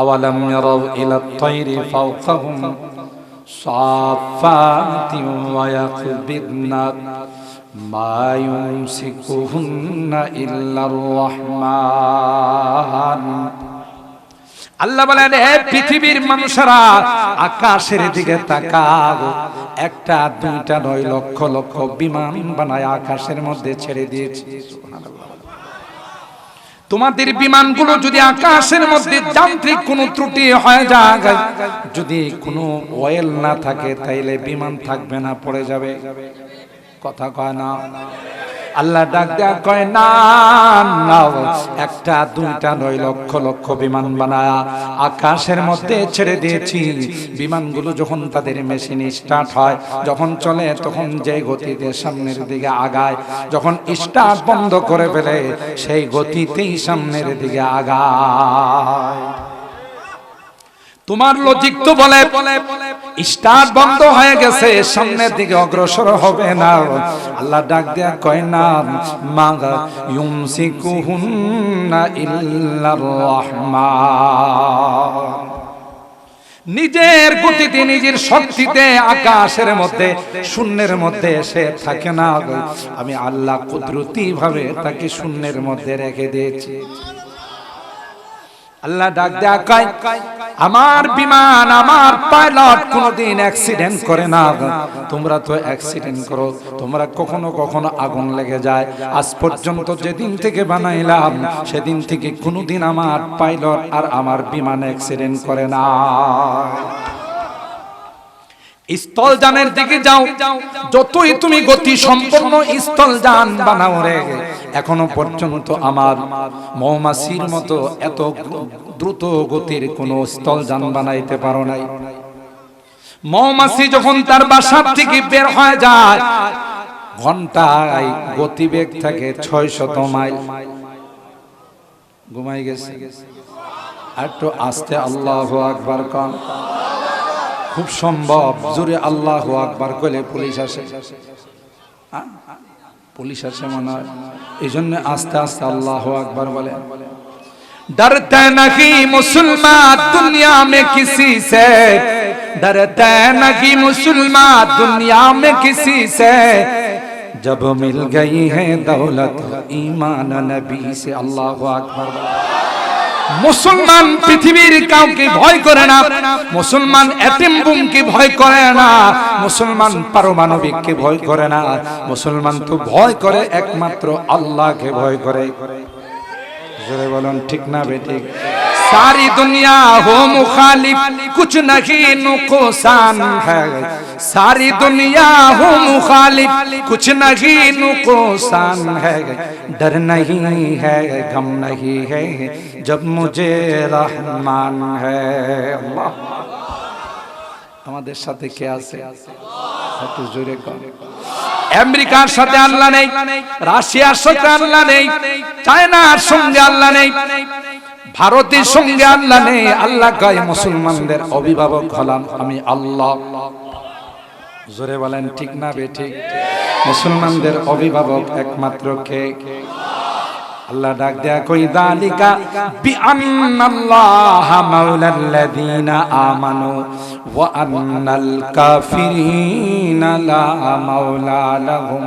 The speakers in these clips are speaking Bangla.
আওয়ালাম ইয়ারাউ ইলা আত-তায়রি ফাওকাহুম সাফাতিন ওয়া ইয়াকবিদনা মা ইউমসিকুহুন্না ইল্লার রাহমান। আল্লাহ বলেন, হে পৃথিবীর মানুষেরা, আকাশের দিকে তাকাও। একটা দুইটা নয়, লক্ষ লক্ষ বিমান বানায় আকাশের মধ্যে ছেড়ে দিয়েছি। সুবহানাল্লাহ। তোমাদের বিমানগুলো যদি আকাশের মধ্যে যান্ত্রিক কোনো ত্রুটি হয়ে যায়, যদি কোনো অয়েল না থাকে, তাইলে বিমান থাকবে না, পড়ে যাবে। কথা কয় না? আল্লাহ ডাক দেয়া কয়, না না, একটা দুইটা নয়, লক্ষ লক্ষ বিমান বানায়া আকাশের মধ্যে ছেড়ে দিয়েছি। বিমানগুলো যখন তাদের মেশিন স্টার্ট হয়, যখন চলে, তখন যে গতিতে সামনের দিকে আগায়, যখন স্টার্ট বন্ধ করে ফেলে, সেই গতিতেই সামনের দিকে আগায়। তোমার লজিক তো বলে স্টার্ট বন্ধ হয়ে গেছে, সামনের দিকে অগ্রসর হবে না। আল্লাহ ডাক দেয়া কয়, না, মা ইউমসিকুহুন্না ইল্লার রাহমান। নিজের গতিতে, নিজের শক্তিতে আকাশের মধ্যে, শূন্যের মধ্যে এসে থাকে না। আমি আল্লাহ কুদরতি ভাবে তাকে শূন্যের মধ্যে রেখে দিয়েছি। আল্লাহ ডাক দেয়া কয়, আমার বিমান, আমার পাইলট কোনোদিন অ্যাক্সিডেন্ট করে না। তোমরা তো অ্যাক্সিডেন্ট করো, তোমরা কখনো কখনো আগুন লেগে যায়। আজ পর্যন্ত যেদিন থেকে বানাইলাম, সেদিন থেকে কোনোদিন আমার পাইলট আর আমার বিমান অ্যাক্সিডেন্ট করে না। স্থলযানের দিকে যাও, যতই তুমি গতি সম্পন্ন স্থলযান বানাও রে, এখনো পর্যন্ত আমার মৌমাছির মতো এত দ্রুত গতির কোন স্থলযান বানাইতে পারো নাই। মৌমাছি যখন তার বাসা থেকে বের হয়ে যায়, ঘন্টায় গতিবেগ থাকে 600 মাইল। ঘুমাই গেছে? একটু আস্তে আল্লাহু আকবার কন। খুব সম্ভব জোরে আল্লাহু আকবার কইলে পুলিশ আসে। পুলিশ আসে মনে হয়, এই জন্য আস্তে আস্তে আল্লাহু আকবার বলে। डरते नहीं मुसलमान दुनिया में किसी से, डरते नहीं मुसलमान दुनिया में किसी से, जब मिल गई है दौलत ईमान नबी से। अल्लाहु अकबर। মুসলমান পৃথিবীর কাউকে ভয় করে না, মুসলমান এতিম বুমকে ভয় করে না, মুসলমান পারমাণবিককে ভয় করে না, মুসলমান তো ভয় করে একমাত্র আল্লাহকে ভয় করে। জোরে বলুন ঠিক না বেঠিক? सारी दुनिया हो मुखालिफ कुछ नहीं नुकसान है, सारी दुनिया हो मुखालिफ कुछ नहीं नुकसान है, डर नहीं है गम नहीं है जब मुझे रहमान है। अल्लाह আমাদের সাথে কে আছে? একটু জোরে কর। আমেরিকার সাথে আল্লাহ নেই, রাশিয়ার সাথে আল্লাহ নেই, চায়নার সঙ্গে আল্লাহ নেই, ভারতের সঙ্গে আল্লাহ নেই। আল্লাহ কয় মুসলমানদের অভিভাবক হলাম আমি আল্লাহ। জোরে বলেন ঠিক না বেঠিক? মুসলমানদের অভিভাবক একমাত্র কে? আল্লাহ ডাক দেয়া কই, যালিকা বিআন্নাল্লাহা মাওলাল্লাযীনা আমানু ওয়া আন্নাল কাফিরিনা লা মাওলা লাহুম।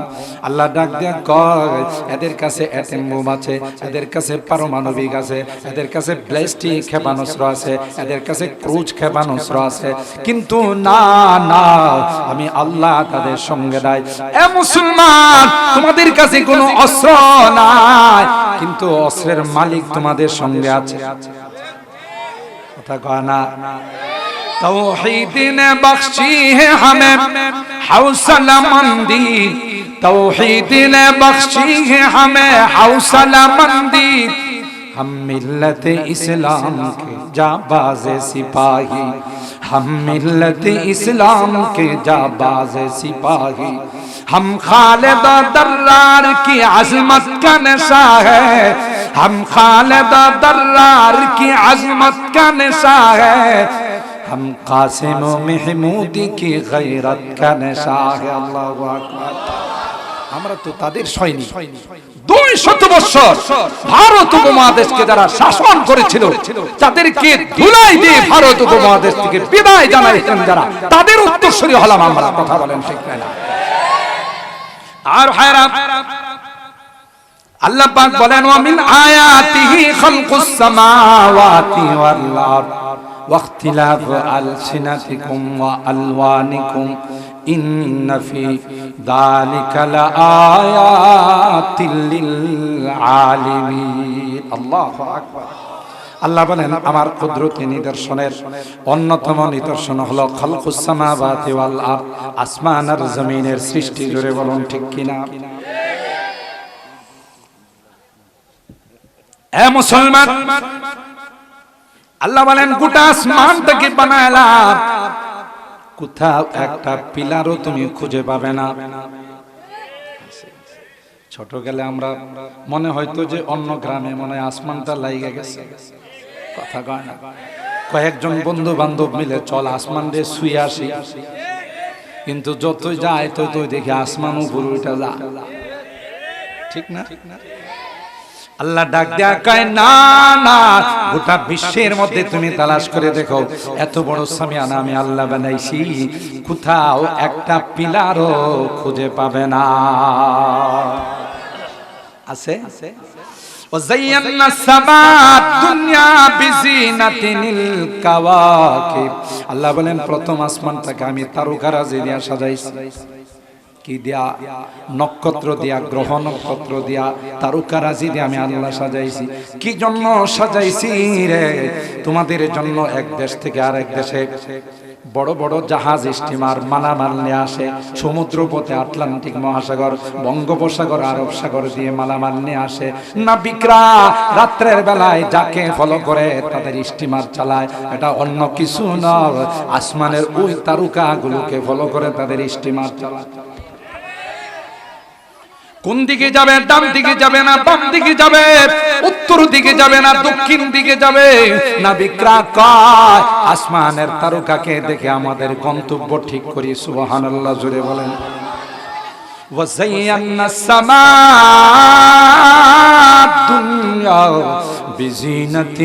আল্লাহ ডাক দেয়া কয়, এদের কাছে অ্যাটম বোম আছে, এদের কাছে পারমাণবিক আছে, এদের কাছে ব্যালিস্টিক ক্ষেপণাস্ত্র আছে, এদের কাছে ক্রুজ ক্ষেপণাস্ত্র আছে, কিন্তু না না, আমি আল্লাহ তাদের সঙ্গে নাই। এ মুসলমান, তোমাদের কাছে কোনো অস্ত্র নাই, কিন্তু অস্ত্রের মালিক তোমাদের সঙ্গে আছে। কথা কয় না? तौहीद ने बख्शी है हमें हौसला मंदी, तौहीद ने बख्शी है हमें हौसला मंदी, हम मिल्लत इस्लाम के जाबाज सिपाही, हम मिल्लत इस्लाम के जाबाज सिपाही, हम खालिद दर्रार की अजमत का नशा है, हम खालिद दर्रार की अजमत का नशा है, हम कासिम महमूदी की गैरत का नशा है। अल्लाहु আকবার। আমরা তো তাদের সৈনিক, 200 বছর ভারত উপমহাদেশকে যারা শাসন করেছিল, তাদেরকে ধুলাই দিয়ে ভারত উপমহাদেশ থেকে বিদায় জানাইছেন যারা, তাদের উত্তরসূরি হলাম আমরা। কথা বলেন ঠিক না? আর ভাইরা, আল্লাহ পাক বলেন ওয়া মিন আয়াতিহি খালকুস সামাওয়াতি ওয়াল আরদ ওয়া ইখতিলাফু আলসিনাতিকুম ওয়া আলওয়ানিকুম ইন্না ফি যালিকা লাআয়াতিল লিল আলিমিন। আল্লাহু আকবার। আল্লাহ বলেন আমার কুদরতি নিদর্শনের অন্যতম নিদর্শন হলো খালকুস সামাওয়াতি ওয়াল আরদ, আসমান আর জমিনের সৃষ্টি। জোরে বলুন ঠিক কিনা? এ মুসলমান, আল্লাহ বলেন গোটা আসমানটাকে বানাইলাম, কোথাও একটা পিলারও তুমি খুঁজে পাবে না। ছোট গেলে আমরা মনে হয়তো যে অন্য গ্রামে মনে হয় আসমানটা লাইগা গেছে, কথা কয় না। কয়েকজন বন্ধু বান্ধব মিলে চল আসমান দিয়ে শুয়ে আসি, কিন্তু যতই যায় ততই দেখি আসমান উপর উঠে যা, ঠিক না? আল্লাহ ডাক দেয়া কয় না না, গোটা বিশ্বের মধ্যে তুমি তালাশ করে দেখো, এত বড় সামিয়ানা আমি আল্লাহ বানাইছি, কোথাও একটা পিলারও খুঁজে পাবে না। আছে? وزينا السماء الدنيا بزينة الكواكب। আল্লাহ বলেন প্রথম আসমানটাকে আমি তারকারাজি দিয়ে সাজাইছি। কি দিয়া? নক্ষত্র দিয়া, গ্রহ নক্ষত্র দিয়া, তারকারাজি দিয়ে আমি আল্লাহ সাজাইছি। কি জন্য সাজাইছি রে? তোমাদের জন্য এক দেশ থেকে আরেক দেশে বড় বড় জাহাজ, স্টিমার মালামাল নিয়ে আসে সমুদ্র পথে, আটলান্টিক মহাসাগর, বঙ্গোপসাগর, আরব সাগর দিয়ে মালামাল নিয়ে আসে। নাবিকরা রাত্রের বেলায় যাকে ফলো করে তাদের স্টিমার চালায়, এটা অন্য কিছু নয়, আসমানের ওই তারকাগুলোকে ফলো করে তাদের স্টিমার চালায়। কোন দিকে যাবে? ডান দিকে যাবে না বাম দিকে যাবে, উত্তর দিকে যাবে না দক্ষিণ দিকে যাবে। নাবিকরা কয় আসমানের তারকাকে দেখে আমাদের গন্তব্য ঠিক করি। সুবহানাল্লাহ, জোরে বলেন। وزينا السماء الدنيا بزينة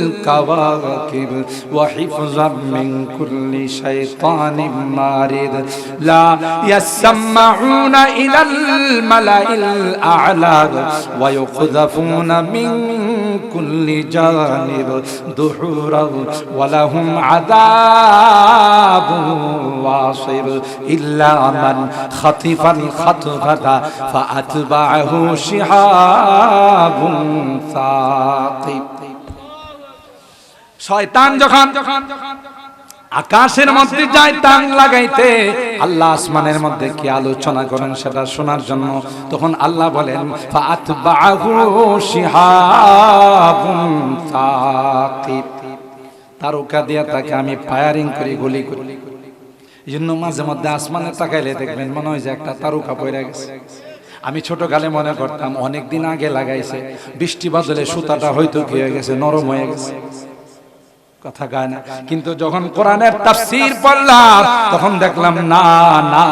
الكواكب وحفظا من كل شيطان مارد لا يسمعون إلى الملأ الأعلى ويقذفون من كل جانب دحورا ولهم عذاب واصب إلا من خطف الخطفة فأتبعه شهاب ثاقب। শয়তান যখন আকাশের মধ্যে যায় টান লাগাইতে, আল্লাহ আসমানের মধ্যে কি আলোচনা করেন সেটা শোনার জন্য, তখন আল্লাহ বলেন ফাআতবাহু শিহাবুন সাকিব, তারকা দিয়া তাকে আমি ফায়ারিং করি, গুলি করি। এই জন্য মাঝে মধ্যে আসমানে তাকাইলে দেখবেন মনে হয় যে একটা তারকা পড়ে গেছে। আমি ছোটকালে মনে করতাম অনেকদিন আগে লাগাইছে, বৃষ্টি বাদলে সুতাটা হয়তো কি হয়ে গেছে, নরম হয়ে গেছে, কথা গায় না। কিন্তু যখন কোরআনের তাফসীর পড়লাম তখন দেখলাম না না,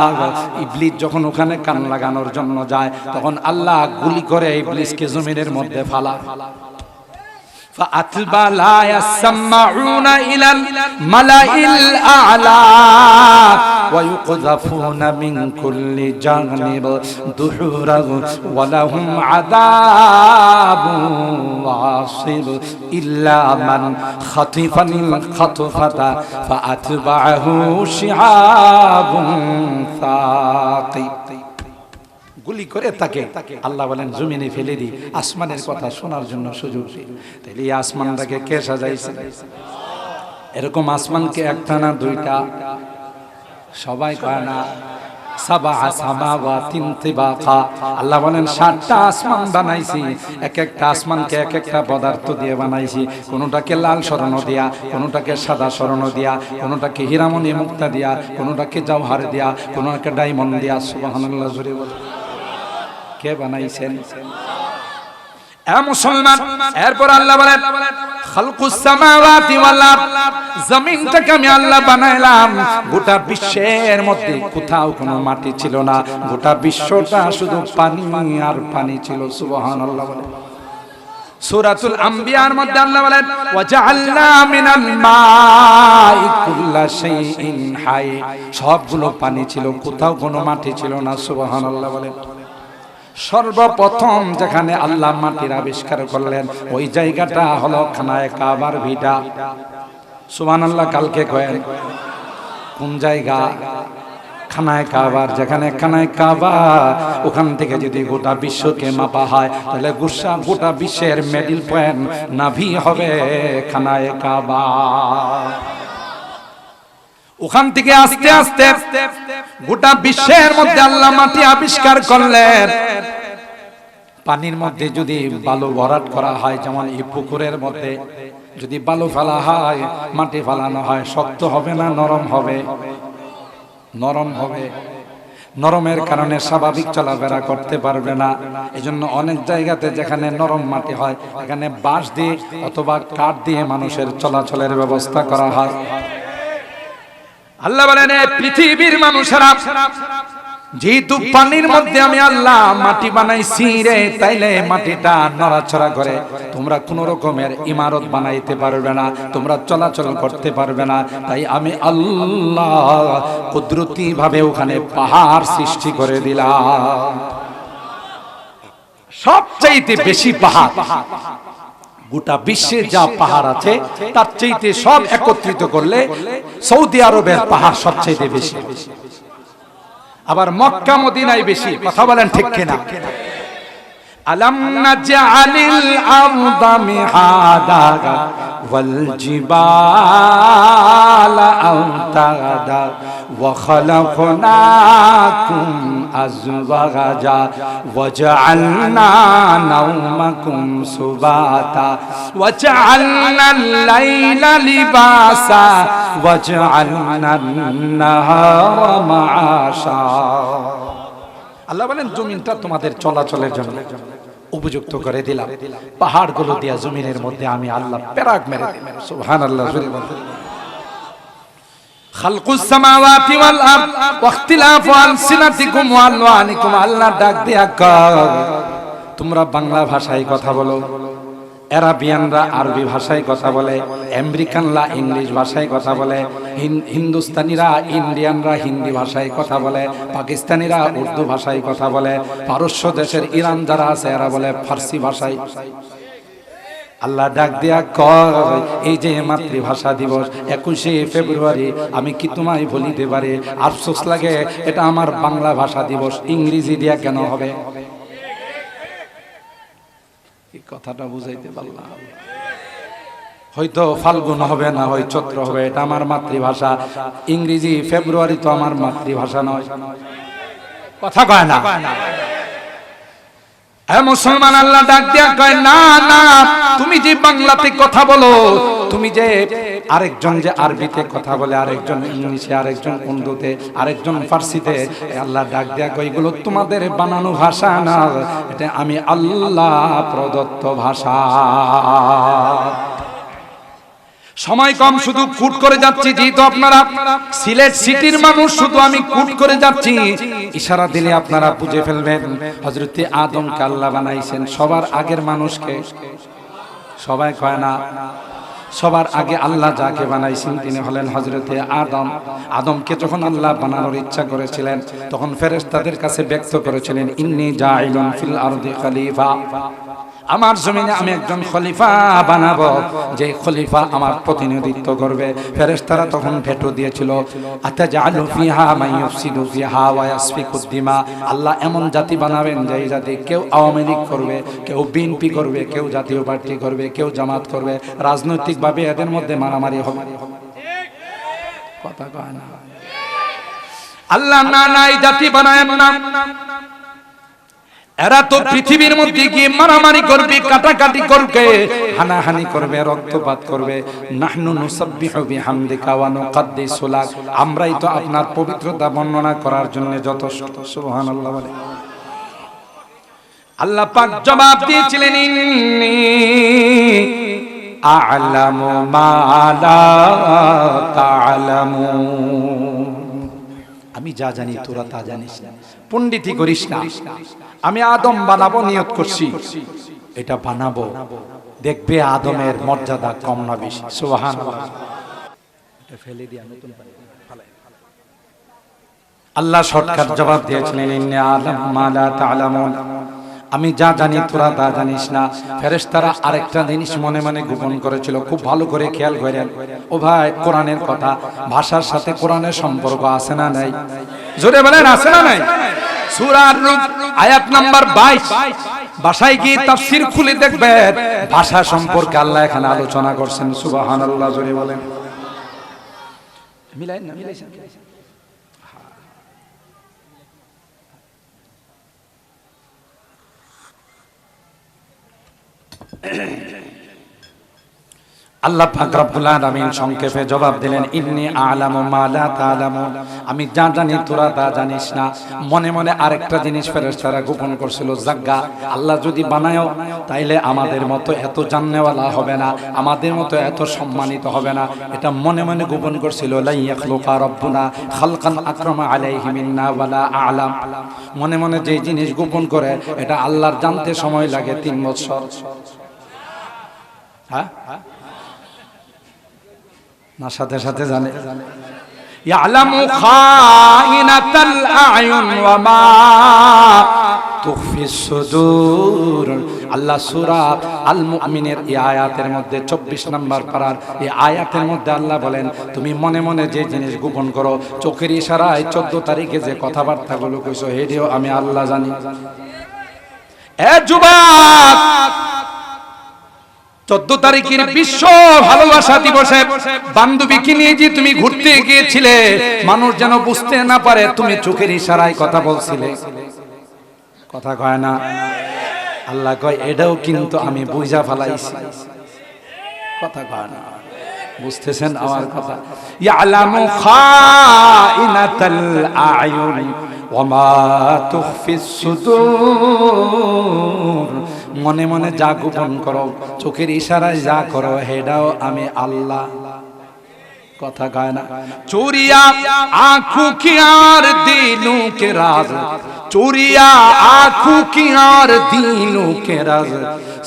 ইবলিস যখন ওখানে কান লাগানোর জন্য যায় তখন আল্লাহ গুলি করে ইবলিসকে জমিনের মধ্যে ফালা। فأتبع لا يسمعون إلى الملأ الأعلى ويقذفون من كل جانب دحورا ولهم عذاب واصب إلا من خطف الخطفة فأتبعه شهاب ثاقب। গুলি করে তাকে আল্লাহ বলেন জমিনে ফেলে দি, আসমানের কথা শোনার জন্য সুযোগ দিই। তাহলে এই আসমানটাকে কে সাজাইছে? এরকম আসমানকে একটা না দুইটা, সবাই কয় না সাবা সামাওয়াতিন তিবাকা। আল্লাহ বলেন 7টা আসমান বানাইছি, এক একটা আসমানকে এক একটা পদার্থ দিয়ে বানাইছি। কোনোটাকে লাল স্বর্ণ দিয়া, কোনোটাকে সাদা স্বর্ণ দিয়া, কোনোটাকে হীরামণি মুক্তা দিয়া, কোনোটাকে জওহার দিয়া, কোনোটাকে ডায়মন্ড দিয়া। সুবহানাল্লাহ, জোরে বলেন। কে বানাইছেন? এ মুসলমান, এরপর আল্লাহ বলেন খালকুস সামাওয়াতি ওয়াল আরদ, জমিনটাকে আমি আল্লাহ বানাইলাম। গোটা বিশ্বের মধ্যে কোথাও কোনো মাটি ছিল না, গোটা বিশ্বটা শুধু পানি আর পানি ছিল। সুবহানাল্লাহ বলেন। সূরাতুল আম্বিয়ার মধ্যে আল্লাহ বলেন ওয়াজআলনা মিনাল মাই কুল্লা শাইইন হাই, সবগুলো পানি ছিল, কোথাও কোনো মাটি ছিল না। সুবহানাল্লাহ বলেন। সর্বপ্রথম যেখানে আল্লাহ মাটির আবিষ্কার করলেন ওই জায়গাটা হলো খানায়ে কাবার ভিটা। সুবহানাল্লাহ। কালকে কয়েন কোন জায়গা? খানায়ে কাবার। যেখানে খানায়ে কাবা, ওখান থেকে যদি গোটা বিশ্বকে মাপা হয় তাহলে গোটা বিশ্বের মিডল পয়েন্ট নাভি হবে খানায়ে কাবা। ওখান থেকে আস্তে আস্তে গোটা বিশ্বের মধ্যে আল্লাহ মাটি আবিষ্কার করলেন। পানির মধ্যে যদি বালু ভরাট করা হয়, যেমন এই পুকুরের মধ্যে যদি বালু ফেলা হয়, মাটি ফেলানো হয়, শক্ত হবে না নরম হবে? নরম হবে। নরমের কারণে স্বাভাবিক চলাফেরা করতে পারবে না। এজন্য অনেক জায়গাতে যেখানে নরম মাটি হয় এখানে বাঁশ দিয়ে অথবা কাঠ দিয়ে মানুষের চলাচলের ব্যবস্থা করা হয়। আল্লাহ বলেন পৃথিবীর মানুষেরা, যেহেতু পানির মধ্যে আমি আল্লাহ মাটি বানাইছি রে, তাইলে মাটিটা নড়াচড়া করে, তোমরা কোন রকমের ইমারত বানাইতে পারবে না, তোমরা চলাচল করতে পারবে না। তাই আমি আল্লাহ কুদরতি ভাবে ওখানে পাহাড় সৃষ্টি করে দিলাম। সবচাইতে বেশি পাহাড় গোটা বিশ্বে যা পাহাড় আছে তার চাইতে সব একত্রিত করলে সৌদি আরবের পাহাড় সবচাইতে বেশি। আবার মক্কা মদিনায় বেশি। কথা বলেন ঠিক কিনা? আলাম নাজআলিল আরদা মিহাদা ওয়াল জিবালা আওতাদা ওয়া খালাকনাকুম আজওয়াজা ওয়া জাআলনা নাওমাকুম সুবাতা ওয়া জাআলনাল লাইলা লিবাসা ওয়া জাআলনান নাহারা মাআশা। আল্লাহ বলেন জমিনটা তোমাদের চলাচলের জন্য উপযুক্ত করে দিলাম। পাহাড়গুলো দিয়া জমিনের মধ্যে আমি আল্লাহ পেরাক মেরে দিলাম। সুবহানাল্লাহ। খালকুস সামাওয়াতি ওয়াল আরদ ওয়া ইখতিলাফু আলসিনাতিকুম ওয়া আলওয়ানিকুম। আল্লাহ ডাক দিয়া কয় তোমরা বাংলা ভাষায় কথা বলো, আরাবিয়ানরা আরবি ভাষায় কথা বলে, আমেরিকানরা ইংলিশ ভাষায় কথা বলে, হিন্দুস্তানিরা ইন্ডিয়ানরা হিন্দি ভাষায় কথা বলে, পাকিস্তানিরা উর্দু ভাষায় কথা বলে, পারস্য দেশের ইরান যারা আছে এরা বলে ফার্সি ভাষায়। আল্লাহ ডাক দিয়া কয় এই যে মাতৃভাষা দিবস 21শে ফেব্রুয়ারি, আমি কি তোমায় বলিতে পারি আফসোস লাগে এটা আমার বাংলা ভাষা দিবস, ইংরেজি দিয়া কেন হবে? কথাটা বুঝাইতে পারলাম? হয়তো ফাল্গুন হবে না, হয় চৈত্র হবে, এটা আমার মাতৃভাষা। ইংরেজি ফেব্রুয়ারি তো আমার মাতৃভাষা নয়। কথা কয় না? মুসলমান আল্লাহ ডাক দিয়া কয় না না, তুমি যে বাংলাতে কথা বলো, তুমি যে আরেকজন যে আরবিতে কথা বলে, আরেকজন ইংলিশে, আরেকজন উর্দুতে, আরেকজন ফার্সিতে, আল্লাহ ডাক দিয়া কয় এগুলো তোমাদের বানানো ভাষা না, এটা আমি আল্লাহ প্রদত্ত ভাষা। সময় কম, শুধু কুট করে যাচ্ছি, যেহেতু আপনারা সিলেট সিটির মানুষ, শুধু আমি কুট করে যাচ্ছি, ইশারা দিলে আপনারা বুঝে ফেলবেন। হযরতে আদমকে আল্লাহ বানাইছেন সবার আগের মানুষকে, সবাই কয় না, সবার আগে আল্লাহ যাকে বানাইছেন তিনি হলেন হযরতে আদম। আদমকে যখন আল্লাহ বানানোর ইচ্ছা করেছিলেন তখন ফেরেশতাদের কাছে ব্যক্ত করেছিলেন ইন্নী জাইলুন ফিল আরদি খলিফা, আমার জমিনে আমি একজন খলিফা বানাবো, যে খলিফা আমার প্রতিনিধিত্ব করবে। ফেরেশতারা তখন ভেটো দিয়েছিল আতাজালু ফিহা মান ইউফসিদু ফিহা ওয়া ইয়াসফিকুদ দিমা, আল্লাহ এমন জাতি বানাবেন যে জাতি কেউ আওয়ামী লীগ করবে, কেউ বিএনপি করবে, কেউ জাতীয় পার্টি করবে, কেউ জামাত করবে, রাজনৈতিকভাবে এদের মধ্যে মারামারি হবে। কথা কয় না? আল্লাহ না না এই জাতি বানায়েন না, এরা তো পৃথিবীর মধ্যে গিয়ে মারামারি করবে, কাটাকাটি করবে, হানাহানি করবে, রক্তপাত করবে। নাহনু নুসাব্বিহু বিহামদিকা ওয়া নুকাদ্দিসু লাক, আমরাই তো আপনার পবিত্রতা বর্ণনা করার জন্য যথেষ্ট। সুবহানাল্লাহ বলে। আল্লাহ পাক জবাব দিয়েছিলেন ইন্নী আ'লামু মা লা তা'লামুন, আমি যা জানি তোরা তা জানিস না, পণ্ডিতি করিস না। আমি আদম বানাবো, নিয়ত করছি এটা বানাবো, দেখবে আদমের মর্যাদা কম না বেশি। সুবহানাল্লাহ। এটা ফেলে দিয়া নতুন পানি ফেলে। আল্লাহ শর্টকাট জবাব দিয়েছিলেন ইন্নী আ'লামু মা লা তা'লামুন, আমি যা জানি তোরা তা জানিস না। ফেরেশতারা আরেকটা জিনিস মনে মনে গোপন করেছিল, খুব ভালো করে খেয়াল করেন। ও ভাই, কোরআনের কথা, ভাষার সাথে কোরআনের সম্পর্ক আছে না নাই? জোরে বলেন, আছে না নাই? সূরা আর-রূম আয়াত নাম্বার 22, ভাষায় গিয়ে তাফসীর খুলে দেখবেন ভাষা সম্পর্কে আল্লাহ এখানে আলোচনা করছেন। সুবহানাল্লাহ, জোরে বলেন। মিলাইন না, মিলাইছেন? আল্লাহ পাক রব্বুল আলামিন সংক্ষেপে জবাব দিলেন ইন্নী আ'লামু মা লা তা'লামুন, আমি যা জানি তোরা তা জানিস না। মনে মনে আরেকটা জিনিস ফেরেশতারা গোপন করছিল, জাগ্গা আল্লাহ যদি বানায়ও তাইলে আমাদের মতো এত জাননেওয়ালা হবে না, আমাদের মতো এত সম্মানিত হবে না, এটা মনে মনে গোপন করছিল। লা ইয়াখলুকা রাব্বুনা খালকান আকরামা আলাইহি মিন্না ওয়ালা আ'লাম, মনে মনে যে জিনিস গোপন করে এটা আল্লাহর জানতে সময় লাগে 3 বছর। হ্যাঁ না, সাথে সাথে জানে। ইয়ালামু খাইনাতাল আ'য়ুন ওয়া মা তুখফিস সুদূর। আল্লাহ সূরা আল মুমিনের এই আয়াতের মধ্যে 24 নম্বর পারার এই আয়াতের মধ্যে আল্লাহ বলেন, তুমি মনে মনে যে জিনিস গোপন করো, চোখের ইশারায় 14 তারিখে যে কথাবার্তাগুলো কইছো, হেডিও আমি আল্লাহ জানি। এ যুবক, 14 তারিখের বিশ্ব ভালোবাসা দিবসে বান্ধবীকে নিয়ে যে তুমি ঘুরতে গিয়েছিলে, মানুষ যেন বুঝতে না পারে তুমি চোখের ইশারায় কথা বলছিলে। কথা কয় না? আল্লাহ কয় এটাও কিন্তু আমি বুঝা ফেলাইছি। কথা কয় না? বুঝতেছেন আমার কথা? ইয়ালামু খাইনাতাল আ'য়ুন ওয়া মা তুখফিস সুদূর, মনে মনে যা গোপন করো, চোখের ইশারায় যা করো, হেডাও আমি আল্লাহ। কথা কয় না? চোরিয়া आंखों की और दिलों के राज, चोरिया आंखों की और दिलों के राज,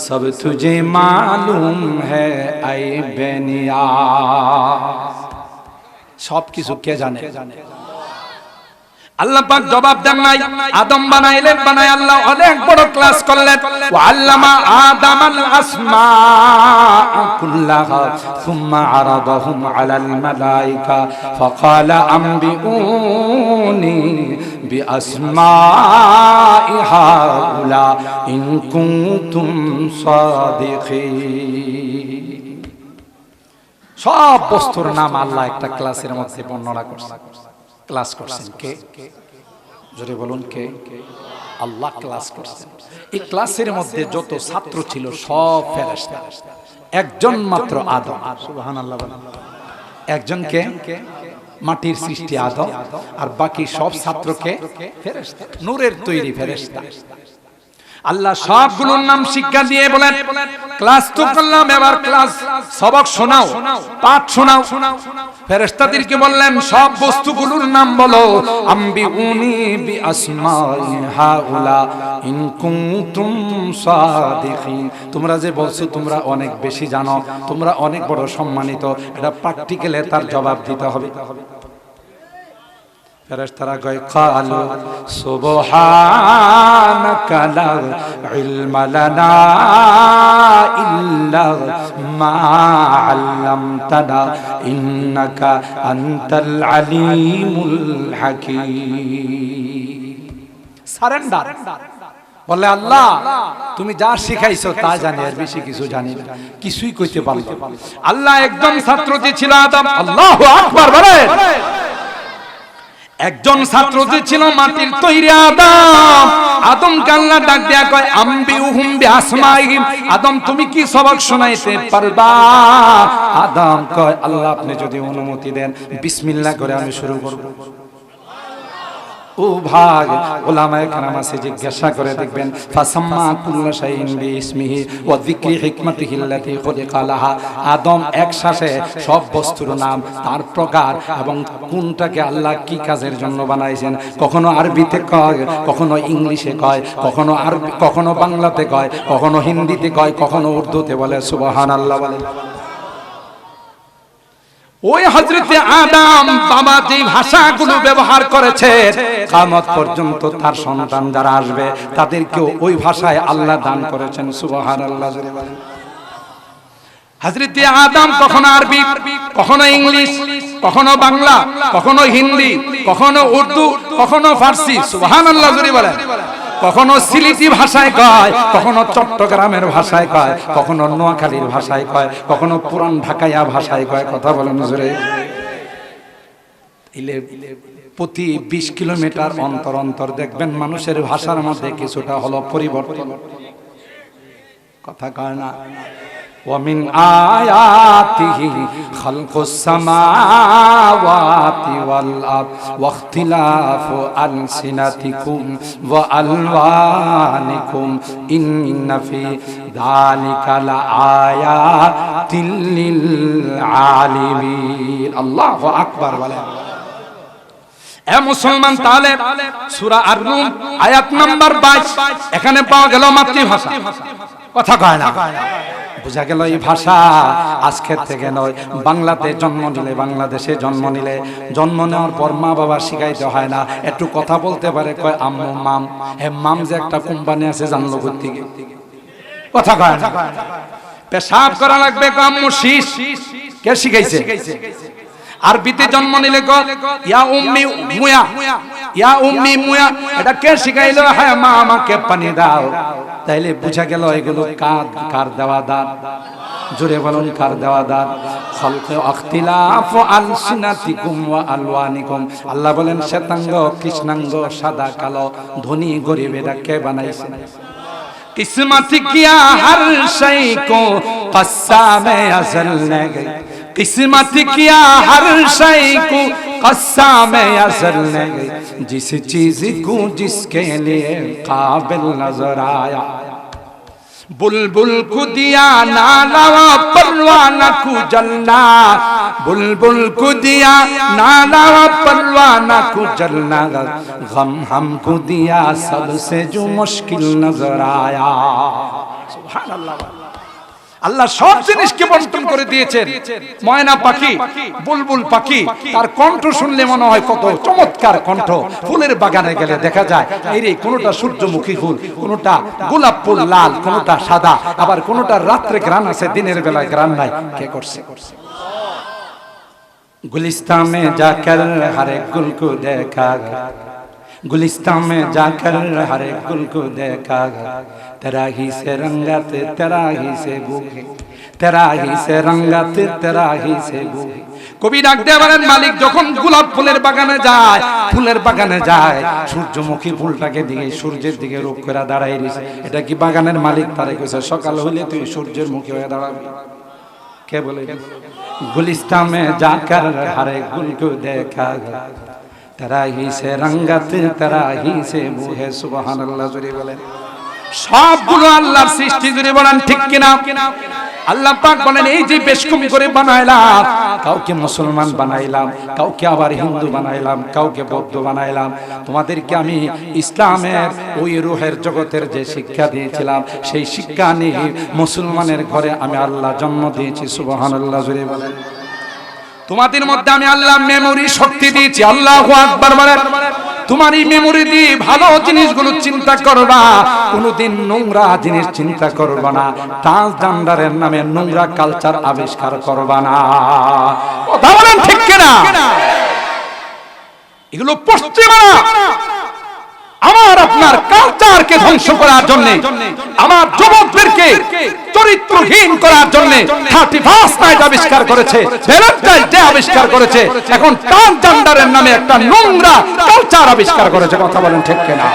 सब तुझे मालूम है ऐ बेनिया। সব কিছু কে জানে? আল্লাহ পাক জবাব দেন নাই। আদম বানাইলেন, বানাই আল্লাহ অনেক বড় ক্লাস করলেন। ওয়া আল্লামা আদামাল আসমা কুল্লাহা সুম্মা আরাদাহুম আলাল মালাইকা ফাকালা আনবিউনি বিআসমাই হাউলা ইন কুনতুম সাদিকিন। সব বস্তুর নাম আল্লাহ একটা ক্লাসের মধ্যে বর্ণনা করছেন। ক্লাস করছেন কে? জোরে বলুন কে? আল্লাহ ক্লাস করছেন। এই ক্লাসের মধ্যে যত ছাত্র ছিল সব ফেরেশতা, একজন মাত্র আদম। সুবহানাল্লাহ। একজন কে? মাটির সৃষ্টি আদম, আর বাকি সব ছাত্রকে ফেরেশতা, নূরের তৈরি ফেরেশতা। আল্লাহ সবগুলোর নাম শিক্ষা দিয়ে বলেন, ক্লাস তো করলাম, এবার ক্লাস সবক শোনাও, পাঠ শোনাও। ফেরেশতাদেরকে বললেন সব বস্তুগুলোর নাম বলো। আম্বিউনি বিআসমাই হাউলা ইন কুনতুম সাদিকিন। তোমরা যে বলছো তোমরা অনেক বেশি জানো, তোমরা অনেক বড় সম্মানিত, এটা প্র্যাকটিক্যালে তার জবাব দিতে হবে। ফেরেশতারা কয় ক্বালু সুবহানাকা লা ইলমা লানা ইল্লা মা আল্লামতানা ইন্নাকা আনতাল আলিমুল হাকীম। সারেন্ডার। বলে আল্লাহ তুমি যা শিখাইছো তা জানি, আর বেশি কিছু জানি না, কিছুই কইতে পারলাম না। আল্লাহ একজন ছাত্র যে ছিল আদম, আল্লাহু আকবার বলে, একজন ছাত্র যে ছিল মাটির তৈরি আদম, আদমকে আল্লাহ ডাক দেয়া কয় আম্বিউহুম বিআসমাইহিম, আদম তুমি কি সবক শোনাইতে পারবা? আদম কয় আল্লাহ আপনি যদি অনুমতি দেন বিসমিল্লাহ করে আমি শুরু করব। ও ভাগ উলামায়ে কেরাম আছে জিজ্ঞাসা করে দেখবেন ফাসাম্মা কুল্লা শাইইন বিইসমিহি ওয়া যিকরি হিকমাতিহি আল্লাতী খুলিকা লাহা। আদম এক শ্বাসে সব বস্তুর নাম, তার প্রকার এবং কোনটাকে আল্লাহ কি কাজের জন্য বানাইছেন, কখনো আরবিতে কয়, কখনো ইংলিশে কয়, কখনো আরবি, কখনো বাংলাতে কয়, কখনো হিন্দিতে কয়, কখনো উর্দুতে বলে। সুবহানাল্লাহ বলে। ওই হযরতে আদম বাবা যে ভাষাগুলো ব্যবহার করেছে, কিয়ামত পর্যন্ত তার সন্তান যারা আসবে তাদেরকেও ওই ভাষায় আল্লাহ দান করেছেন। সুবহানাল্লাহ। হযরতে আদম কখনো আরবি, কখনো ইংলিশ, কখনো বাংলা, কখনো হিন্দি, কখনো উর্দু, কখনো ফার্সি, সুবহানাল্লাহ জোরে বলেন, কখনো সিলেটি ভাষায় কয়, কখনো চট্টগ্রামের ভাষায় কয়, কখনো নোয়াখালীর ভাষায় কয়, কখনো পুরান ঢাকাইয়া ভাষায় কয়। কথা বলেন জোরে। প্রতি 20 কিলোমিটার অন্তর অন্তর দেখবেন মানুষের ভাষার মধ্যে কিছুটা হলো পরিবর্তন। কথা কয় না? ومن آياته خلق السماوات والأرض واختلاف ألسنتكم وألوانكم إن في ذلك لآيات للعالمين الله أكبر ولا এ মুসলমান, তাহলে সূরা আর-রুম আয়াত নাম্বার 22 এখানে পাওয়া গেল মাতৃভাষা। কথা কয় না? বুঝা গেল এই ভাষা আজকের থেকে নয়। বাংলাতে জন্ম নিলে, বাংলাদেশে জন্ম নিলে, জন্ম নেওয়ার পর মা বাবা শিখাইতে হয় না, একটু কথা বলতে পারে, কয় আম্মু মাম। হে মাম যে একটা কোম্পানি আছে জানলো কোত্থেকে? কথা কয় না? পেশাব করা লাগবে, কয় আম্মু শীষ। কে শিখাইছে? আরবিতে জন্ম নিলে ইয়া উম্মি মুয়া, ইয়া উম্মি মুয়া, এটা কে শিখাইলো? হ্যাঁ মা আমাকে পানি দাও। তাইলে বুঝা গেল এগুলো কার দেওয়া দান? জোরে বলুন, কার দেওয়া দান? খালকু ইখতিলাফু আলসিনাতিকুম ওয়া আলওয়ানিকুম। আল্লাহ বলেন শ্বেতাঙ্গ কৃষ্ণাঙ্গ, সাদা কালো, ধনী গরিব, এটা কে বানাইছে? किस्मत किया हर शय को कस्सा में अज़ल ने गई, किस्मत किया हर शय को कस्सा में अज़ल ने गई, जिस चीज को जिसके लिए काबिल नजर आया, बुलबुल को दिया नाला परवाना को जलना, बुलबुल को दिया नाला परवाना को जलना, गम हमको दिया सबसे जो मुश्किल नजर आया। सुभान अल्लाह। আল্লাহ সব জিনিসকে বন্টন করে দিয়েছেন। ময়না পাখি, বুলবুল পাখি, তার কণ্ঠ শুনলে মনে হয় কত চমৎকার কণ্ঠ। ফুলের বাগানে গেলে দেখা যায় এই রে কোনটা সূর্যমুখী ফুল, কোনটা গোলাপ ফুল লাল, কোনটা সাদা, আবার কোনটা রাত্রে গ্রান আছে, দিনের বেলায় গ্রান নাই। কে করছে? गुलिस्तान में जाकर हर एक गुल को देखा, गुलिस्तान में जाकर हर एक गुल को देखा, तेरा ही से रंगत तेरा ही से बू, तेरा ही से रंगत तेरा ही से बू। কবি ডাক দিয়ে বলেন, মালিক যখন গোলাপ ফুলের বাগানে যায়, ফুলের বাগানে যায়, সূর্যমুখী ফুলটাকে দিকে সূর্যের দিকে রূপ করে দাঁড়ায় রইছে। এটা কি বাগানের মালিক তারে কইছে সকাল হইলে তুই সূর্যের মুখে হয়ে দাঁড়াবি? কে বলে? गुलिस्तान में जाकर हर एक गुल को देखा, तेरा ही से रंगत तेरा ही से बू है। सुबहानाल्लाह জোরে বলেন। সবগুলো আল্লাহর সৃষ্টি, জোরে বলেন ঠিক কিনা? আল্লাহ পাক বলেন এই যে বেশকম করে বানাইলাম, কাউকে মুসলমান বানাইলাম, কাউকে আবার হিন্দু বানাইলাম, কাউকে বৌদ্ধ বানাইলাম, তোমাদেরকে আমি ইসলামের ওই রূহের জগতের যে শিক্ষা দিয়েছিলাম সেই শিক্ষা নিয়ে মুসলমানের ঘরে আমি আল্লাহ জন্ম দিয়েছি। সুবহানাল্লাহ জোরে বলেন। তোমাদের মধ্যে আমি আল্লাহ মেমোরি শক্তি দিয়েছি। আল্লাহু আকবার বলেন। তোমার এই মেমোরি দিয়ে ভালো জিনিসগুলো চিন্তা করবা, কোনোদিন নোংরা জিনিস চিন্তা করবা না, ট্রান্সজেন্ডারের নামে নোংরা কালচার আবিষ্কার করবা না। কথা বলেন ঠিক কিনা? এগুলো পশ্চিমারা আমার আপনার কালচারকে ধ্বংস করার জন্য, আমার যুবকদেরকে চরিত্রহীন করার জন্য 31 নাইট আবিষ্কার করেছে, ভ্যালেন্টাইন ডে আবিষ্কার করেছে, এখন ট্রান্সজেন্ডারের নামে একটা নোংরা কালচার আবিষ্কার করেছে। কথা বলেন ঠিক কিনা?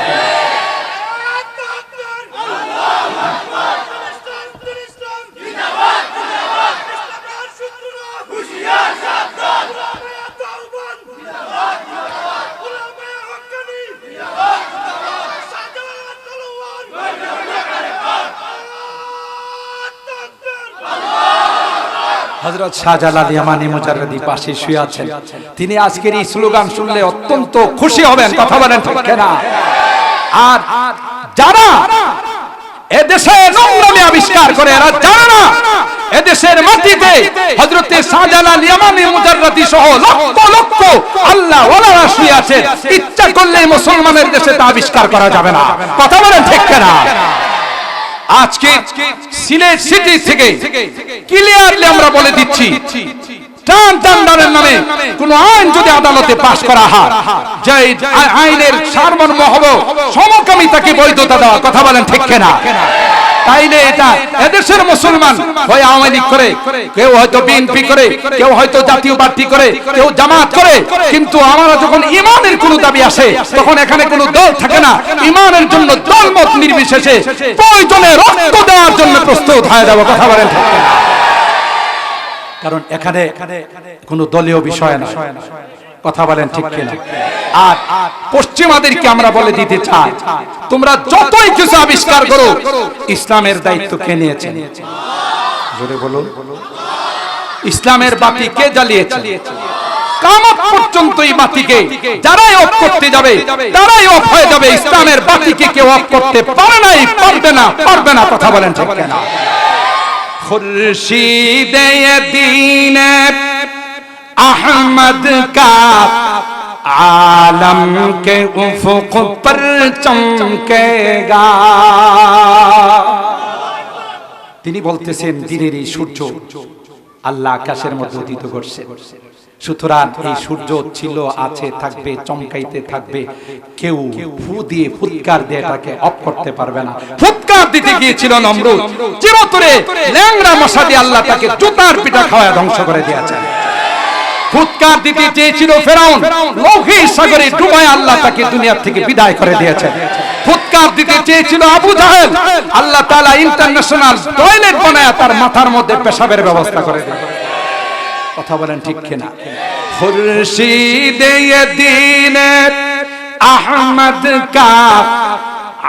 হযরত শাহজালাল ইয়ামানি মুজাররদি পাশে শুয়ে আছেন। তিনি আজকের এই স্লোগান শুনলে অত্যন্ত খুশি হবেন, কথা বলেন ঠিক কিনা? আর যারা এদেশে নোংরামি আবিষ্কার করে, এরা জানে না এদেশের মাটিতে হযরতে শাহজালাল ইয়ামানি মুজাররদি সহ লক্ষ লক্ষ আল্লাহ ওয়ালারা শুয়ে আছে। ইচ্ছা করলে মুসলমানের দেশে তা আবিষ্কার করা যাবে না, কথা বলেন ঠিক কিনা? আজকে সিলেট সিটি থেকে ক্লিয়ারলি আমরা বলে দিচ্ছি, ট্রান্সজেন্ডারের নামে কোন আইন যদি আদালতে পাশ করা হয়, যে আইনের সারমর্ম হবে সমকামিতাকে বৈধতা দেওয়া, কথা বলেন ঠিক কিনা? তাইলে এটা এদেশের মুসলমান হয় আওয়ামী লীগ করে, কেউ হয়তো বিএনপি করে, কেউ হয়তো জাতীয় পার্টি করে, কেউ জামাত করে, কিন্তু আমরা যখন ইমানের কোনো দাবি আসে তখন এখানে কোনো দল থাকে না। ইমানের জন্য দলমত নির্বিশেষে প্রয়োজনে রক্ত দেওয়ার জন্য প্রস্তুত হয়ে যাব, কথা বলেন ঠিক কিনা? কারণ এখানে কোনো দলীয় বিষয় না, কথা বলেন ঠিক কিনা? আর পশ্চিমাদেরকে আমরা বলে দিতে চাই, তোমরা যতই কিছু আবিষ্কার করো, ইসলামের দায়িত্ব কে নিয়েছে? জোরে বলুন, ইসলামের বাতি কে জ্বালিয়েছে? কিয়ামত পর্যন্ত এই বাতিকে যারাই অফ করতে যাবে তারাই অফ হয়ে যাবে। ইসলামের বাতিকে কেউ অফ করতে পারে নাই, পারবে না, কথা বলেন ঠিক কিনা? খুরশিদে দীন अहमद का आलम के उफुक पर चमकेगा। তিনি বলতেছেন দিনের এই সূর্য আল্লাহ আকাশের মধ্যে উদিত করছে। সুতরাং এই সূর্য ছিল, আছে, থাকবে, চমকাইতে থাকবে। কেউ ফু দিয়ে ফুৎকার দিয়ে এটাকে অফ করতে পারবে না। ফুৎকার দিতে গিয়েছিল নমরুদ, চিরতরে ল্যাংড়া মশা দিয়ে আল্লাহ তাকে জুতার পিটা খাওয়া ধ্বংস করে দিয়েছেন। ফুৎকার দিতে চেয়েছিল ফেরাউন, লৌহিক সাগরে ডুবায় আল্লাহ তাকে দুনিয়া থেকে বিদায় করে দিয়েছেন। ফুৎকার দিতে চেয়েছিল আবু জাহেল, আল্লাহ তাআলা ইন্টারন্যাশনাল টয়লেট বানায় তার মাথার মধ্যে পেশাবের ব্যবস্থা করে দিলেন, কথা বলেন ঠিক কিনা? খুরশিদে দীন আহমদ কা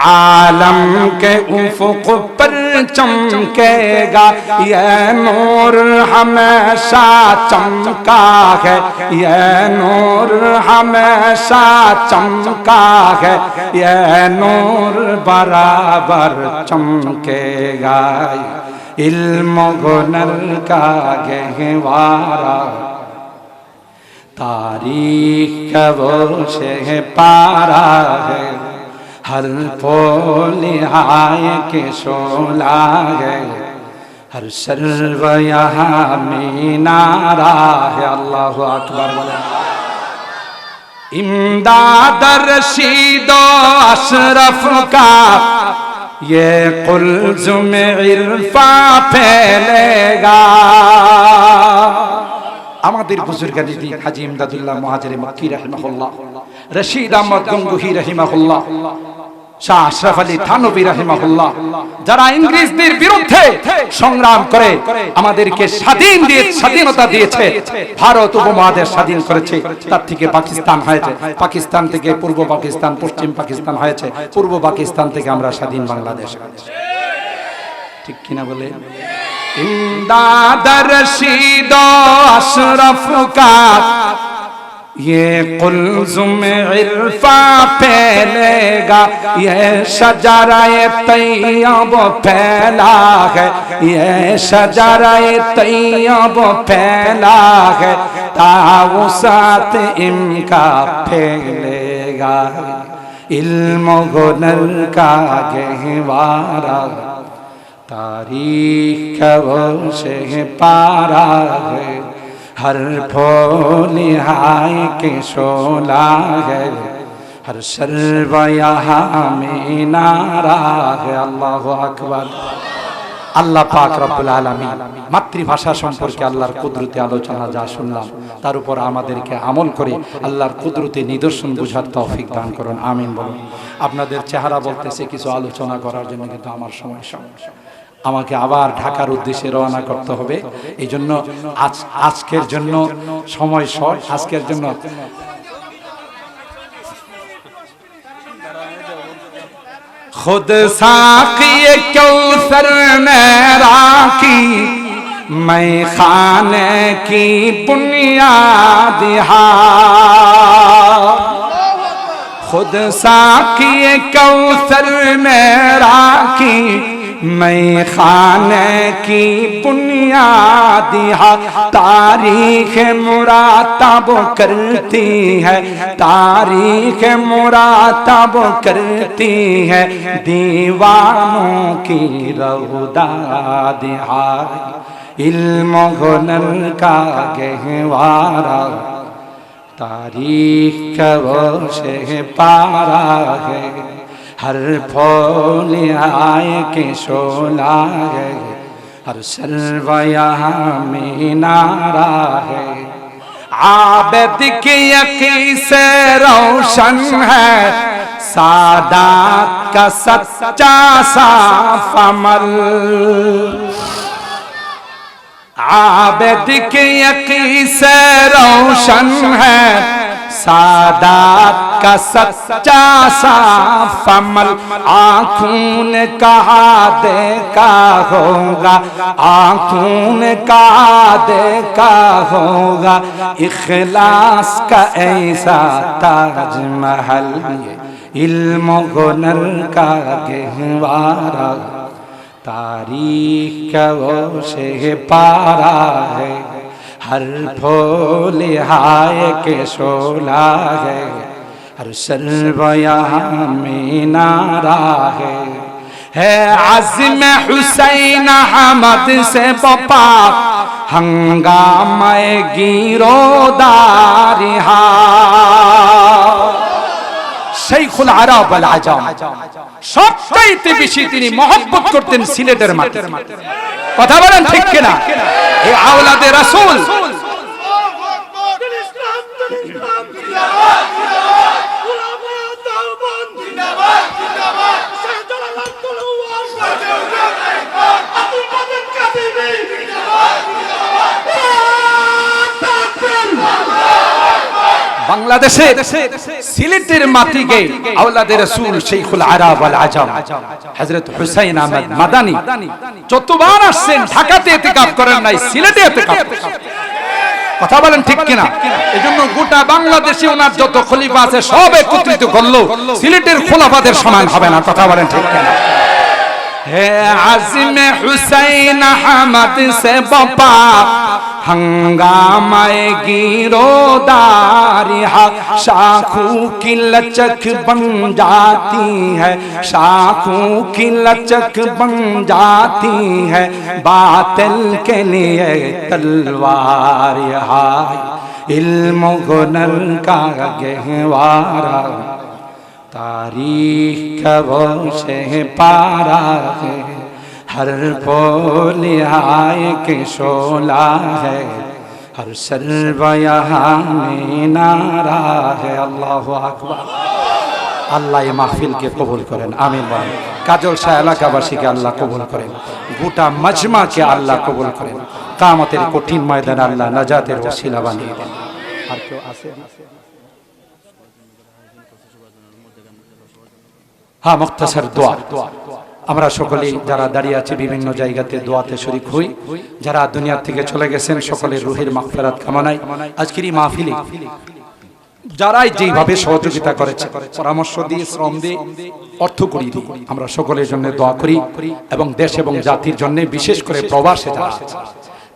आलम के उफुक पर चमकेगा, ये नूर हमेशा चमका है, ये नूर हमेशा चमका है, ये नूर बराबर चमकेगा। इल्म हुनर का गहवारा तारीख का वो से पारा है, हर पोल हाय के शोला है, हर सर्व यहाँ मीनारा है। अल्लाहु अकबर। इमदाद रशीद अशरफ का ये कुल्जुम इरफा फैलेगा। আমাদের বুজুর্গানি হাজী ইমদাদুল্লাহ মুহাজির মক্কি রাহিমাহুল্লাহ, রশিদ আহমদ গঙ্গুহি রাহিমাহুল্লাহ, শাহ আশরাফ আলী থানভী রাহিমাহুল্লাহ, যারা ইংরেজদের বিরুদ্ধে সংগ্রাম করে আমাদেরকে স্বাধীনতা দিয়েছে, ভারত উপমহাদেশ স্বাধীন করেছে, তার থেকে পাকিস্তান হয়েছে, পাকিস্তান থেকে পূর্ব পাকিস্তান, পশ্চিম পাকিস্তান হয়েছে, পূর্ব পাকিস্তান থেকে আমরা স্বাধীন বাংলাদেশ, ঠিক কিনা বলে? इमदाद रशीद अशरफ का ये कुल्जुम इरफा फैलेगा, ये शजराए तैयब फैला है, ये शजराए तैयब फैला है, ताउसात इनका फैलेगा। इल्म हुनर का गहवारा तारीख वो से पारा है, हर फूल हाय के शोला है, हर सर्व यहाँ मीनारा है। अल्लाहु अकबर। আল্লাহ পাক রব্বুল আলামিন মাতৃভাষা সম্পর্কে আল্লাহর কুদরতি আলোচনা যা শুনলাম তার উপর আমাদেরকে আমল করে আল্লাহর কুদরতি নিদর্শন বুঝার তৌফিক দান করুন, আমিন বলুন। আপনাদের চেহারা বলতেছে কিছু আলোচনা করার জন্য, কিন্তু আমার সময় আমাকে আবার ঢাকার উদ্দেশ্যে রওনা করতে হবে। এই জন্য আজকের জন্য সময় শর্ট। আজকের জন্য खुद साक़ी कौसर में राकी मैं खाने की बुनियाद खुद साकी कौसर मेरा की मैं खाने की बुनियाद तारीख मुरातब करती है तारीख मुरातब करती है दीवानों की रौदाद इल्म हुनर का गहवारा तारीख का वो से पारा है हर फूल आए के शोला है हर सर्व यहाँ में नारा है आबिद की यकीन से रोशन है सादात का सच्चा साफ अमल आबिद की यकीन से रोशन है सादात का सच्चा साफ अमल आँखों ने कहा देखा होगा आँखों ने कहा देखा होगा इखलास का ऐसा ताजमहल इल्म हुनर का गहवारा तारीख का वो से पारा है हर फूल हाय के शोला है हर सर्व यहाँ में नारा है आज़िम हुसैन अहमद से बपा हंगामा गिरोदारिहा शेखुल আরব আল আজম সবচাইতে বেশি তিনি মহব্বত করতেন সিলেটের মাটি কথা বলেন ঠিক কিনা এই আওলাদে রাসূল বাংলাদেশে সিলেটের মাটিতে আওলাদে রাসূল শেখুল আরব আল আজম হযরত হুসাইন আহমদ মাদানী যতবার আসেন ঢাকাতে ইতিকাফ করেন নাই সিলেটে ইতিকাফ কথা বলেন ঠিক কিনা এজন্য গোটা বাংলাদেশে ওনার যত খলিফা আছে সব একত্রিত করলো সিলেটের খলিফাদের সমান হবে না কথা বলেন ঠিক কিনা হে আযিম হুসাইন আহমদ সে বাপা हंगामा गिरोदारी शाखों की लचक बन जाती है शाखों की लचक बन जाती है बातिल के लिए तलवार इल्म हुनर का गहवारा तारीख का वो से पारा है हर फूल आए के शोला है हर सर्व यहाँ में नारा है अल्लाह अकबर আল্লাহ এই মাহফিলকে কবুল করেন আমিন বলেন কাজল শাহ এলাকাবাসীকে আল্লাহ কবুল করেন গোটা মজমাকে আল্লাহ কবুল করেন কিয়ামতের কঠিন ময়দানে আল্লাহ নাজাতের ওসিলা বানিয়ে দেন আর কেউ আছে হ্যাঁ মুখতাসার দোয়া আমরা সকলেই যারা দাঁড়িয়ে আছি বিভিন্ন জায়গাতে দোয়াতে শরীক হই যারা দুনিয়া থেকে চলে গেছেন সকলের রুহের মাগফিরাত কামনায় আজকের এই মাহফিলে যারাই যেভাবে সহযোগিতা করেছে পরামর্শ দিয়ে শ্রম দিয়ে অর্থ করি আমরা সকলের জন্য দোয়া করি এবং দেশ এবং জাতির জন্য বিশেষ করে প্রবাসে যারা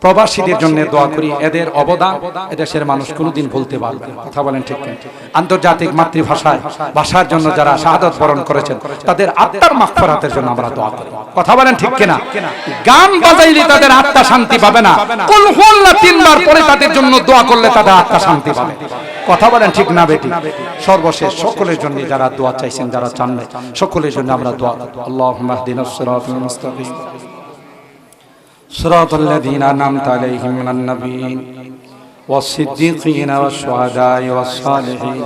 প্রবাসীদের জন্য দোয়া করি এদের অবদান এদেশের মানুষ কোনোদিন ভুলতে পারবে না কথা বলেন ঠিক কিনা আন্তর্জাতিক মাতৃভাষায় ভাষার জন্য যারা শাহাদাত বরণ করেছেন তাদের আত্মার মাগফিরাতের জন্য আমরা দোয়া করি কথা বলেন ঠিক কিনা গান বাজাইলে তাদের আত্মা শান্তি পাবে না কুল হুয়াল্লাহ তিনবার পরে তাদের জন্য দোয়া করলে তাদের আত্মা শান্তি পাবে কথা বলেন ঠিক না বেটি সর্বশেষ সকলের জন্য যারা দোয়া চাইছেন যারা চান না সকলের জন্য আমরা দোয়া করি আল্লাহুম্মা ইহদিনাস সিরাতাল মুস্তাকিম صراط الذين أنعمت عليهم من النبيين والصديقين والشهداء والصالحين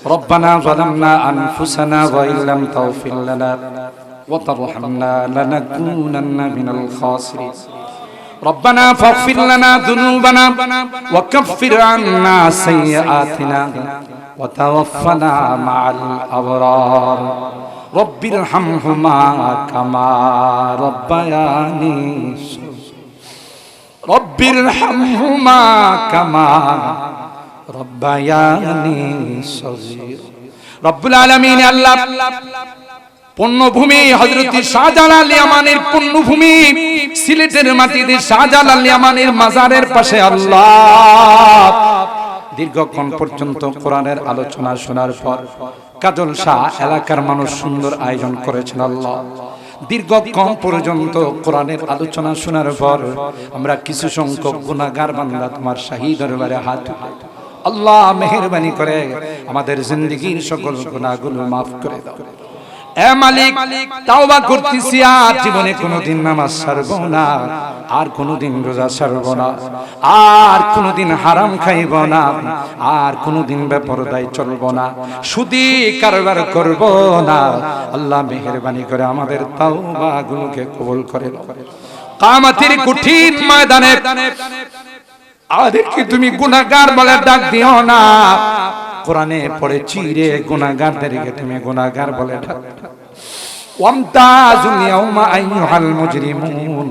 ربنا ظلمنا أنفسنا وإن لم تغفر لنا وترحمنا لنكونن من الخاسرين ربنا فاغفر لنا ذنوبنا وكفر عنا سيئاتنا وتوفنا مع الأبرار رب ارحمهما كما ربياني রব্বিরহামহুমা কামা রব্বায়ানি সগীর। রব্বুল আলামিন আল্লাহ পুণ্যভূমি হযরত শাহজালাল ইয়ামানের পুণ্যভূমি সিলেটের মাটিতে শাহজালাল ইয়ামানের মাজারের পাশে আল্লাহ দীর্ঘক্ষণ পর্যন্ত কোরআনের আলোচনা শোনার পর কাজল শাহ এলাকার মানুষ সুন্দর আয়োজন করেছেন। আল্লাহ দীর্ঘক্ষণ পর্যন্ত কোরআনের আলোচনা শোনার পর আমরা কিছু সংখ্যক গুনাহগার বান্দা তোমার শাহী দরবারে হাত উঠাই। আল্লাহ মেহেরবানি করে আমাদের জিন্দেগীর সকল গুনাহগুলো মাফ করে দাও। এ মালিক, তাওবা করতেছি, আর জীবনে কোনোদিন নামাজ ছাড়ব না, আর কোনোদিন রোজা ছাড়ব না, আর কোনোদিন হারাম খাইব না, আর কোনোদিন বেপরদায় চলব না, সুদি কারবার করব না। আল্লাহ মেহেরবানি করে আমাদের তাওবাগুলোকে কবুল করে নাও। কিয়ামতের কঠিন ময়দানে আমাদেরকে তুমি গুনাহগার বলে ডাক দিও না। কোরআনে পড়েছি রে গুনাহগারদেরকে তুমি গুনাহগার বলে ডাক। ওয়ামতাজুল ইয়াউমা আইয়ুহাল মুজরিমুন,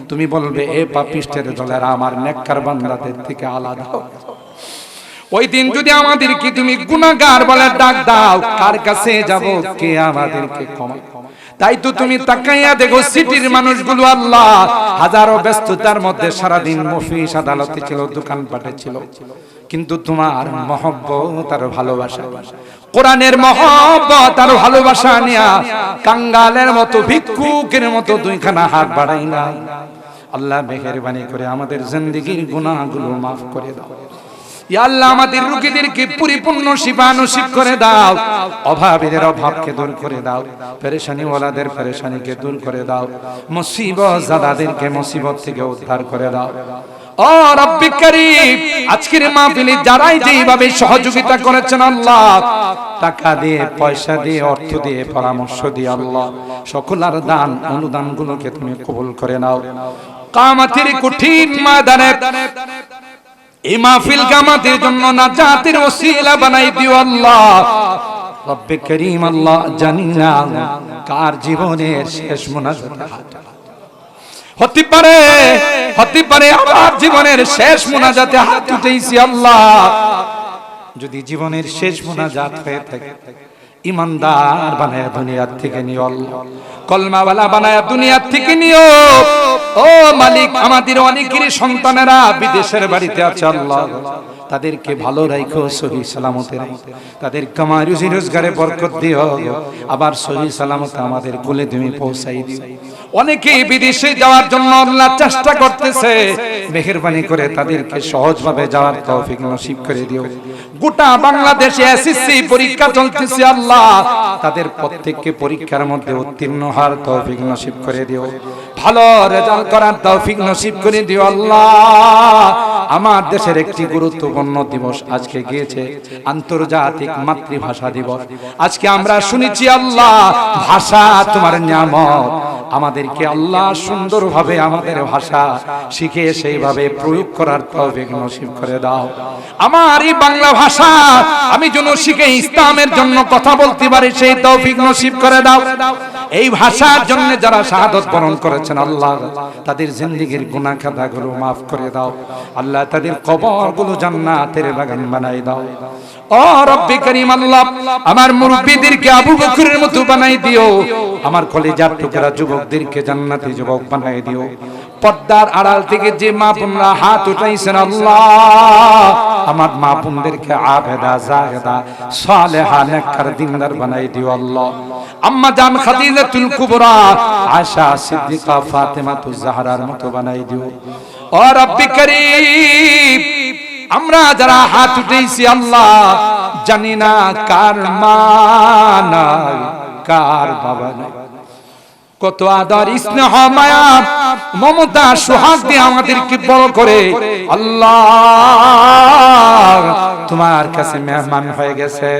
তুমি বলবে এ পাপিষ্টের দলেরা আমার নেককার বান্দাদের থেকে আলাদা হও। ওই দিন যদি আমাদেরকে তুমি গুনাহগার বলে ডাক দাও, কার কাছে যাব? কে আমাদেরকে ক্ষমা? তাই তো তুমি তাকাইয়া দেখো সিটির মানুষগুলো আল্লাহ হাজারো ব্যস্ততার মধ্যে সারাদিন অফিস আদালতে ছিল, দোকানপাটে ছিল, কিন্তু তোমার মহব্বত আর ভালোবাসা, কোরআনের মহব্বত আর ভালোবাসা নিয়া কাঙ্গালের মতো ভিক্ষুকের মতো দুইখানা হাত বাড়াই না। আল্লাহ মেহেরবানি করে আমাদের জিন্দেগীর গুনাহগুলো মাফ করে দাও। ইয়া আল্লাহ আমাদের রোগীদেরকে পরিপূর্ণ শিফা নসিব করে দাও, অভাবীদের অভাবকে দূর করে দাও, পেরেশানি ওয়ালাদের পেরেশানিকে দূর করে দাও, মুসিবত জাদাদেরকে মুসিবত থেকে উদ্ধার করে দাও। ও রব্বি কারীম, আজকের মাহফিলে যারাই যেইভাবে সহযোগিতা করেছেন আল্লাহ, টাকা দিয়ে, পয়সা দিয়ে, অর্থ দিয়ে, পরামর্শ দিয়ে, আল্লাহ সকলের দান অনুদানগুলোকে তুমি কবুল করে নাও। কিয়ামতের কঠিন ময়দানে এই মাহফিল কামাতের জন্য নাজাতের ওসিলা বানাই দিও আল্লাহ। রব্বে করিম আল্লাহ, জানি না কার জীবনের শেষ মুনাজাত হতে পারে আমার জীবনের শেষ মুনাজাতে হাত উঠাইছি আল্লাহ। যদি জীবনের শেষ মুনাজাত হয়ে থাকে, ইমানদার বানায়া দুনিয়ার থেকে নিও আল্লাহ, কলমাওয়ালা বানায়া দুনিয়ার থেকে নিও। ও মালিক, আমাদের অনেকের সন্তানেরা বিদেশের বাড়িতে আছে আল্লাহ, তাদেরকে ভালো রাখো, সহি সালামতে রাখো, তাদের কামাই রুজি রোজগারে বরকত দিও, আবার সহি সালামতে আমাদের কোলে তুমি পৌঁছাই দিও। অনেকে বিদেশে যাওয়ার জন্য আল্লাহ চেষ্টা করতেছে, মেহেরবানি করে তাদেরকে সহজভাবে যাওয়ার তৌফিক নসিব করে দিও। গোটা বাংলাদেশে এসএসসি পরীক্ষা চলতেছে আল্লাহ, তাদের প্রত্যেককে পরীক্ষার মধ্যে উত্তীর্ণ হওয়ার তৌফিক নসিব করে দিও, ভালো রেজাল্ট করার তৌফিক নসিব করে দিও আল্লাহ। আমার দেশের একটি গুরুত্বপূর্ণ দিবস আজকে গিয়েছে, আন্তর্জাতিক মাতৃভাষা দিবস। আজকে আমরা শুনেছি আল্লাহ, ভাষা তোমার নিয়ামত, আমাদেরকে আল্লাহ সুন্দরভাবে আমাদের ভাষা শিখে সেইভাবে প্রয়োগ করার তৌফিক নসিব করে দাও। আমার এই বাংলা ভাষা আমি যেন শিখে ইসলামের জন্য কথা বলতে পারি, সেই তৌফিক নসিব করে দাও। এই ভাষার জন্য যারা শাহাদত বরণ করেছেন আল্লাহ, তাদের জিন্দেগীর গুনাহ খাতাগুলো মাফ করে দাও আল্লাহ, তাদের কবরগুলো জান্নাতের বাগান বানাই দাও। ও রব্বি করিম আল্লাহ, আমার মুরব্বিদেরকে আবু বকরের মতো বানাই দিও, আমার কলিজার টুকরা যুবকদেরকে জান্নাতি যুবক বানাই দিও। পর্দার আড়াল থেকে যে মা বোনরা হাত উঠাইছেন আল্লাহ, আমার মা বোনদেরকে আবেদা জাহেদা সালেহা নেককার দিনদার বানাই দিও আল্লাহ। আম্মা জান খাদিজাতুল কুবরা, আয়েশা সিদ্দিকা, ফাতেমাতুজ জাহরার মতো বানাই দিও। ও রব্বি করিম, আমরা যারা হাত উঠাইছি আল্লাহ, জানি না কার মা নাই, কার বাবা নাই, কত আদর স্নেহ মায়া মমতা সোহাগ দিয়ে আমাদেরকে বড় করে আল্লাহ তোমার কাছে মেহমান হয়ে গেছে।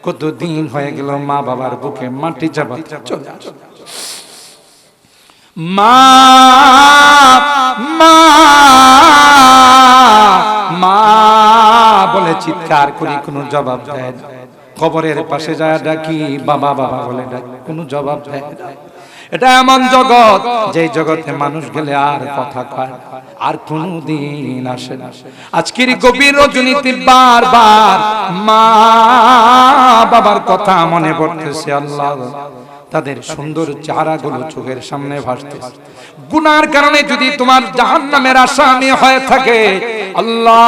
কতদিন হয়ে গেল মা বাবার বুকে মাটি চাপাতে চলে আসে, মা মা মা বলে চিৎকার করি, কোনো জবাব দেয় না। কবরের পাশে যায় ডাকি বাবা বাবা বলে ডাকি, কোনো জবাব দেয় না। এটা এমন জগৎ যে জগতে মানুষ গেলে আর কথা কয়, আর কোনদিন আসে না। আজকের গভীর রজনীতে বারবার মা বাবার কথা মনে পড়তেছে। আল্লাহ, তাদের সুন্দর চেহারাগুলো চোখের সামনে ভাসতেছে। গুনার কারণে যদি তোমার জাহান্নামের আসামি হয়ে থাকে, আল্লাহ,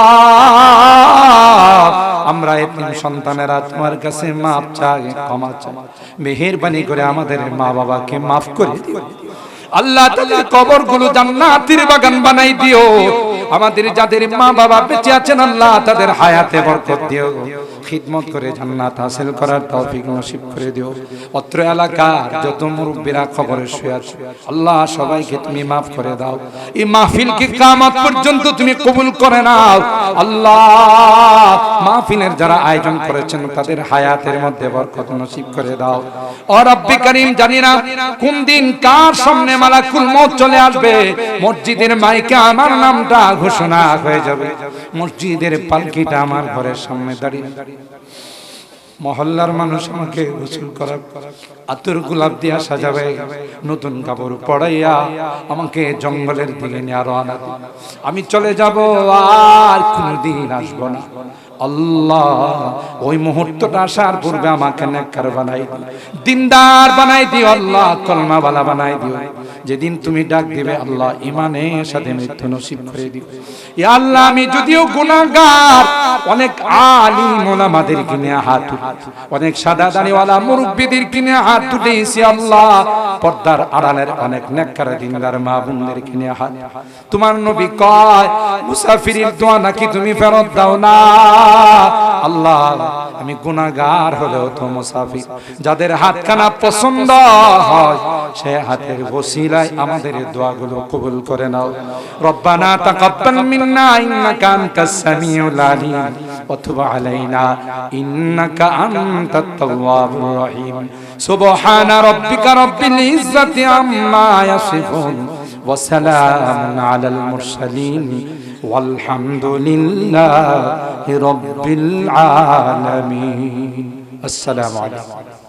আমরা এতিম সন্তানেরা তোমার কাছে মাফ চাই, ক্ষমা চাই। মেহেরবানি করে আমাদের মা বাবাকে মাফ করে দিও আল্লাহ। তাদের কবরগুলো জান্নাতের বাগান বানাই দিও। আমাদের যাদের মা বাবা বেঁচে আছেন আল্লাহ, তাদের হায়াতে বরকত দিও। খিদমত করে জান্নাত হাসিল করার তৌফিক নসিব করে দিও। অত্র এলাকার যত মুরব্বিরা কবরে শুয়ে আছে আল্লাহ, সবাইকে তুমি মাফ করে দাও। এই মাহফিলকে কিয়ামত পর্যন্ত তুমি কবুল করে নাও আল্লাহ। মাহফিলের যারা আয়োজন করেছেন তাদের হায়াতের মধ্যে বরকত নসিব করে দাও। ও রব্বি করিম, জানি না কোন দিন কার সামনে মালাকুল মউত চলে আসবে, মসজিদের মাইকে আমার নামটা ঘোষণা হয়ে যাবে, মসজিদের পালকিটা আমার ঘরের সামনে দাঁড়িয়ে, মহল্লার মানুষ আমাকে গোসল করার আতর গোলাপ দিয়া সাজাবে, নতুন কাপড় পরাইয়া আমাকে জঙ্গলের দিকে নিয়ে রওনা দিবে। আমি চলে যাব, আর কোনদিন আসব না। আল্লাহ, ওই মুহূর্তটা আসার পূর্বে আমাকে নেককার বানাই দিও, দিনদার বানাই দিও আল্লাহ, কলমাওয়ালা বানাই দিও। যেদিন তুমি ডাক দিবে আল্লাহ, ঈমানের সাথে মৃত্যু নসিব করে দিও। ইয়া আল্লাহ, আমি যদিও গুনাহগার, অনেক আলিম ওলামাদের কিনে হাত উঠেছি, অনেক সাদা দাড়িওয়ালা মুরব্বিদের কিনে হাত উঠেছি আল্লাহ, পর্দার আড়ালের অনেক নেককার দিনদার মা বোনদের কিনে হাত। তোমার নবী কয়, মুসাফিরের দোয়া নাকি তুমি ফেরত দাও না। আল্লাহ, আমি গুনাহগার হলেও তো মুসাফির, যাদের হাতখানা পছন্দ হয় সে হাতের ওসিলায় আমাদের দোয়াগুলো কবুল করে নাও। রব্বানা তাকাব্বাল মিন্না ইন্নাকা আনতাস সামিউল আলিম ওয়া তুব আলাইনা ইন্নাকা আনতাত তাওয়াবুর রহিম। সুবহানা রাব্বিকা রাব্বিল ইজ্জাতি আম্মা ইয়াসিফুন ওয়া সালামুন আলাল মুরসালিন ওয়ালহামদুলিল্লাহি রাব্বিল আলামিন। আসসালামু আলাইকুম।